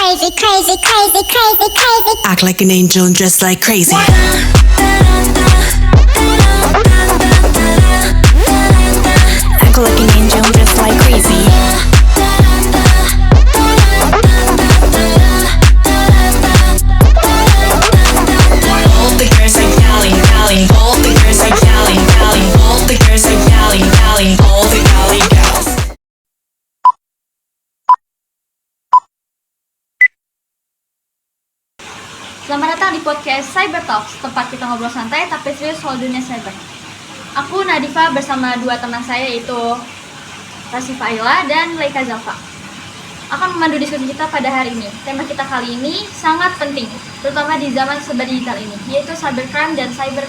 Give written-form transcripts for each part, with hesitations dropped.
crazy, crazy, crazy, crazy, crazy. Act like an angel and dress like crazy. Act like an angel and dress like crazy. All the girls like Cali, Cali. All the girls like Cali, Cali. All the girls like Cali, Cali. All the Cali girls. Selamat datang di podcast Cyber Talks, tempat kita ngobrol santai tapi serius soal dunia cyber. Aku Nadifa bersama dua teman saya yaitu Rasifa Ayla dan Leika Zalfa akan memandu diskusi kita pada hari ini. Tema kita kali ini sangat penting, terutama di zaman serba digital ini, yaitu cybercrime dan cyber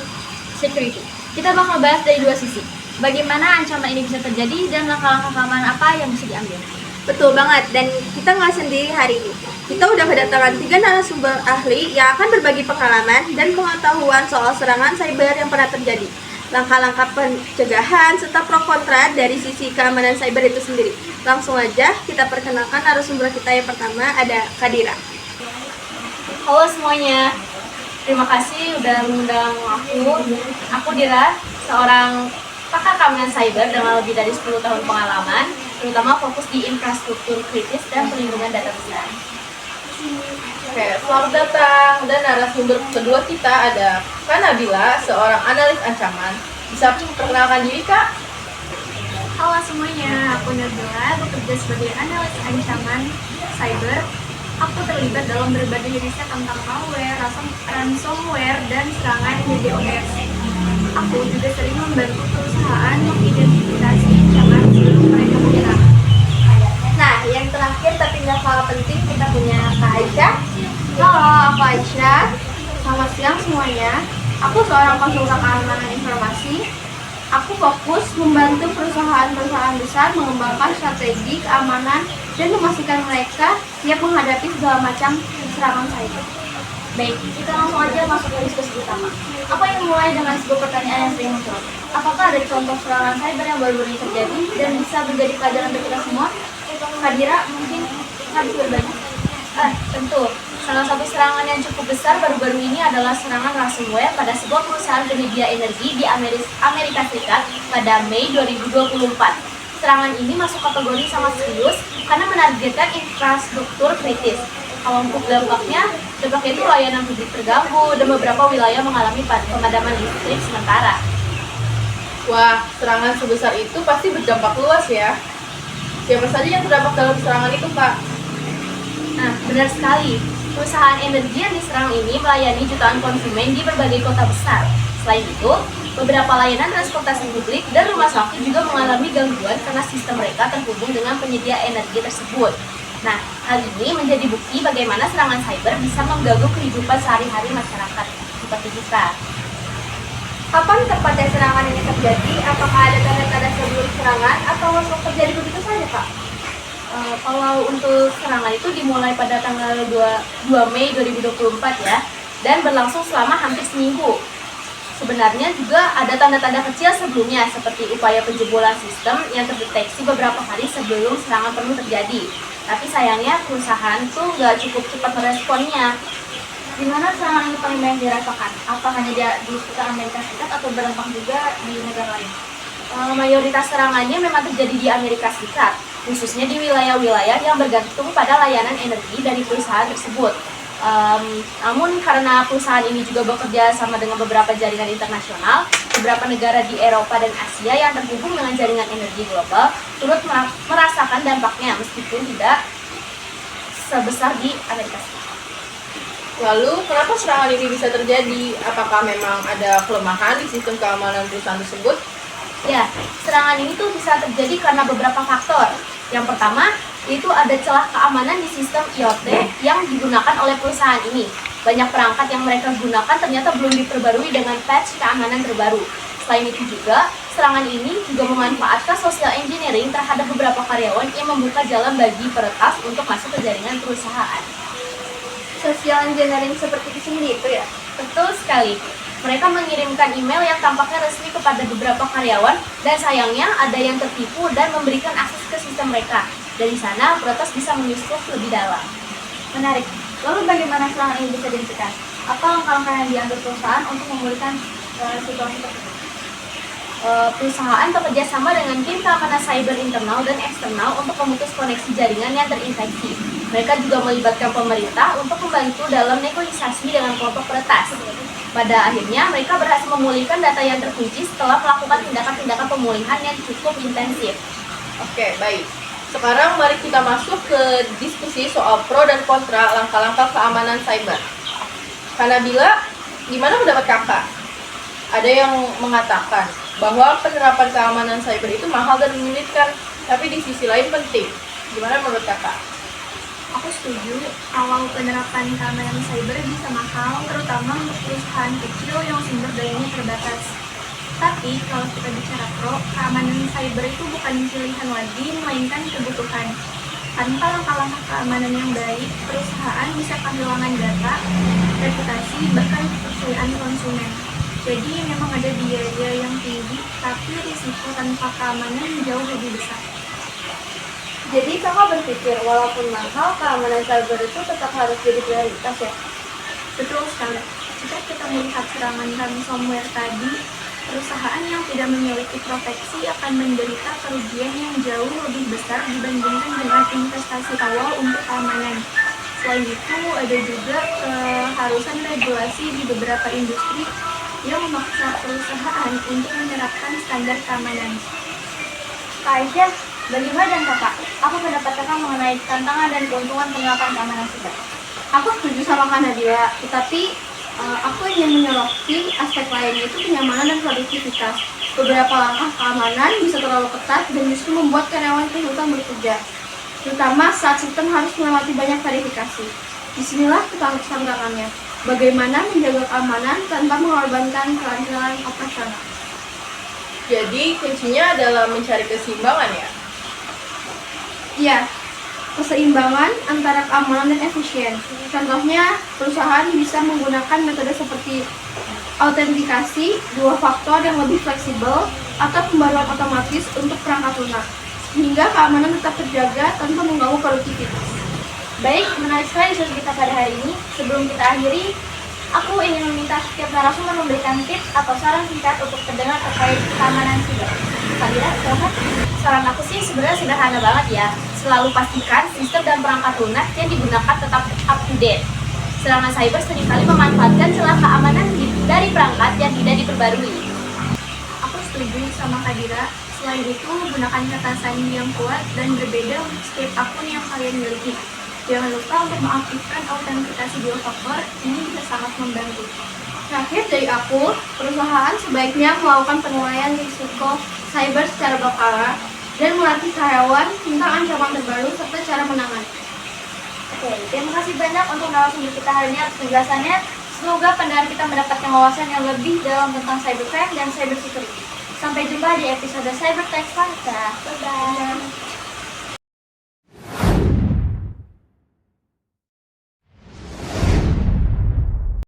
security. Kita bakal bahas dari dua sisi, bagaimana ancaman ini bisa terjadi dan langkah-langkah keamanan apa yang bisa diambil. Betul banget, dan kita nggak sendiri hari ini. Kita udah kedatangan 3 narasumber ahli yang akan berbagi pengalaman dan pengetahuan soal serangan cyber yang pernah terjadi, langkah-langkah pencegahan, serta pro kontra dari sisi keamanan cyber itu sendiri. Langsung aja kita perkenalkan narasumber kita yang pertama, ada Kadira. Halo semuanya, terima kasih udah mengundang aku. Aku Dira, seorang pakar keamanan cyber dengan lebih dari 10 tahun pengalaman, terutama fokus di infrastruktur kritis dan perlindungan data besar. Oke, selamat datang. Dan narasumber kedua kita ada Kak Nabila, seorang analis ancaman. Bisa perkenalkan diri, Kak? Halo semuanya, aku Nabila, bekerja sebagai analis ancaman cyber. Aku terlibat dalam berbagai riset tentang malware, ransomware, dan serangan DDoS. Aku juga sering membantu perusahaan mengidentifikasi ancaman sebelum mereka menyerang. Nah, yang terakhir tapi nggak kalah penting, kita punya Kak Aisyah. Halo, aku Aisyah. Selamat siang semuanya. Aku seorang konsultan keamanan informasi. Aku fokus membantu perusahaan-perusahaan besar mengembangkan strategi keamanan dan memastikan mereka siap menghadapi segala macam serangan cyber. Baik, kita langsung aja masuk ke diskusi utama. Apa yang mulai dengan sebuah pertanyaan yang sering muncul? Apakah ada contoh serangan cyber yang baru-baru ini terjadi dan bisa menjadi pelajaran bagi kita semua? Kadira, mungkin kita bisa berbagi? Tentu. Salah satu serangan yang cukup besar baru-baru ini adalah serangan ransomware pada sebuah perusahaan penyedia energi di Amerika Serikat pada Mei 2024. Serangan ini masuk kategori sangat serius karena menargetkan infrastruktur kritis. Kalau untuk dampaknya itu layanan publik terganggu dan beberapa wilayah mengalami pemadaman listrik sementara. Wah, serangan sebesar itu pasti berdampak luas ya. Siapa saja yang terdampak dalam serangan itu, Kak? Nah, benar sekali. Perusahaan energi yang diserang ini melayani jutaan konsumen di berbagai kota besar. Selain itu, beberapa layanan transportasi publik dan rumah sakit juga mengalami gangguan karena sistem mereka terhubung dengan penyedia energi tersebut. Nah, hal ini menjadi bukti bagaimana serangan cyber bisa mengganggu kehidupan sehari-hari masyarakat seperti kita. Kapan tepatnya serangan ini terjadi? Apakah ada tanda-tanda sebelum serangan atau langsung terjadi begitu saja, Kak? Kalau untuk serangan itu dimulai pada tanggal 2 Mei 2024 ya, dan berlangsung selama hampir seminggu. Sebenarnya juga ada tanda-tanda kecil sebelumnya seperti upaya penjebolan sistem yang terdeteksi beberapa hari sebelum serangan penuh terjadi. Tapi sayangnya perusahaan tuh nggak cukup cepat meresponnya. Di mana serangan ini paling banyak dirasakan? Apa hanya di sekitar Amerika Serikat atau berdampak juga di negara lain? Mayoritas serangannya memang terjadi di Amerika Serikat, khususnya di wilayah-wilayah yang bergantung pada layanan energi dari perusahaan tersebut. Namun karena perusahaan ini juga bekerja sama dengan beberapa jaringan internasional, beberapa negara di Eropa dan Asia yang terhubung dengan jaringan energi global turut merasakan dampaknya meskipun tidak sebesar di Amerika Serikat. Lalu, kenapa serangan ini bisa terjadi? Apakah memang ada kelemahan di sistem keamanan perusahaan tersebut? Ya, serangan ini tuh bisa terjadi karena beberapa faktor. Yang pertama, yaitu ada celah keamanan di sistem IoT yang digunakan oleh perusahaan ini. Banyak perangkat yang mereka gunakan ternyata belum diperbarui dengan patch keamanan terbaru. Selain itu juga, serangan ini juga memanfaatkan social engineering terhadap beberapa karyawan yang membuka jalan bagi peretas untuk masuk ke jaringan perusahaan. Social engineering seperti itu sendiri itu ya? Betul sekali. Mereka mengirimkan email yang tampaknya resmi kepada beberapa karyawan dan sayangnya ada yang tertipu dan memberikan akses ke sistem mereka. Dari sana, peretas bisa menyusup lebih dalam. Menarik. Lalu bagaimana serangan ini bisa dihentikan? Apa langkah-langkah yang diambil perusahaan untuk memulihkan situasi tersebut? Perusahaan bekerja sama dengan tim keamanan cyber internal dan eksternal untuk memutus koneksi jaringan yang terinfeksi. Mereka juga melibatkan pemerintah untuk membantu dalam negosiasi dengan kelompok peretas. Pada akhirnya, mereka berhasil memulihkan data yang terkunci setelah melakukan tindakan-tindakan pemulihan yang cukup intensif. Oke, baik. Sekarang mari kita masuk ke diskusi soal pro dan kontra langkah-langkah keamanan cyber. Kanabila, gimana pendapat kakak? Ada yang mengatakan bahwa penerapan keamanan cyber itu mahal dan menyulitkan, tapi di sisi lain penting. Gimana menurut kakak? Aku setuju kalau penerapan keamanan cyber bisa mahal, terutama untuk perusahaan kecil yang sumber dayanya terbatas. Tapi kalau kita bicara pro, keamanan cyber itu bukan pilihan lagi, melainkan kebutuhan. Tanpa langkah-langkah keamanan yang baik, perusahaan bisa kehilangan data, reputasi, bahkan kepercayaan konsumen. Jadi memang ada biaya yang tinggi, tapi risiko tanpa keamanan jauh lebih besar. Jadi kakak berpikir walaupun mahal, keamanan cyber itu tetap harus jadi prioritas ya? Betul sekali. Jika kita melihat serangan ransomware tadi, perusahaan yang tidak memiliki proteksi akan menderita kerugian yang jauh lebih besar dibandingkan dengan investasi awal untuk keamanan. Selain itu, ada juga keharusan regulasi di beberapa industri yang memaksa perusahaan untuk menerapkan standar keamanan. Kak Aisyah, bagaimana dengan kakak? Apa pendapat kakak mengenai tantangan dan keuntungan penerapan keamanan cyber? Aku setuju sama Kak Nadila, tetapi aku ingin menyoroti aspek lainnya itu kenyamanan dan produktivitas. Beberapa langkah keamanan bisa terlalu ketat dan justru membuat karyawan kesulitan bekerja, terutama saat sistem harus melewati banyak verifikasi. Disinilah tantangannya, bagaimana menjaga keamanan tanpa mengorbankan kelancaran operasional. Jadi kuncinya adalah mencari keseimbangan ya? Iya, keseimbangan antara keamanan dan efisien. Contohnya, perusahaan bisa menggunakan metode seperti autentikasi, dua faktor yang lebih fleksibel, atau pembaruan otomatis untuk perangkat lunak, sehingga keamanan tetap terjaga tanpa mengganggu produktivitas. Baik, menarik sekali diskusi kita pada hari ini. Sebelum kita akhiri, aku ingin meminta setiap narasumber memberikan tips atau saran singkat untuk pendengar terkait keamanan cyber. Fadila, silakan. Saran aku sih sebenarnya sederhana banget ya. Selalu pastikan sistem dan perangkat lunak yang digunakan tetap up to date. Serangan cyber seringkali memanfaatkan celah keamanan dari perangkat yang tidak diperbarui. Aku setuju sama Kadira. Selain itu, gunakan kata sandi yang kuat dan berbeda untuk setiap akun yang kalian miliki. Jangan lupa untuk mengaktifkan autentikasi dua faktor, ini bisa sangat membantu. Terakhir dari aku, perusahaan sebaiknya melakukan penilaian risiko cyber secara berkala dan melatih karyawan tentang ancaman terbaru serta cara menangani. Oke, terima kasih banyak untuk narasumber kita hari ini atas penjelasannya. Semoga pendengar kita mendapatkan wawasan yang lebih dalam tentang cybercrime dan cybersecurity. Sampai jumpa di episode Cybertech selanjutnya. Bye-bye.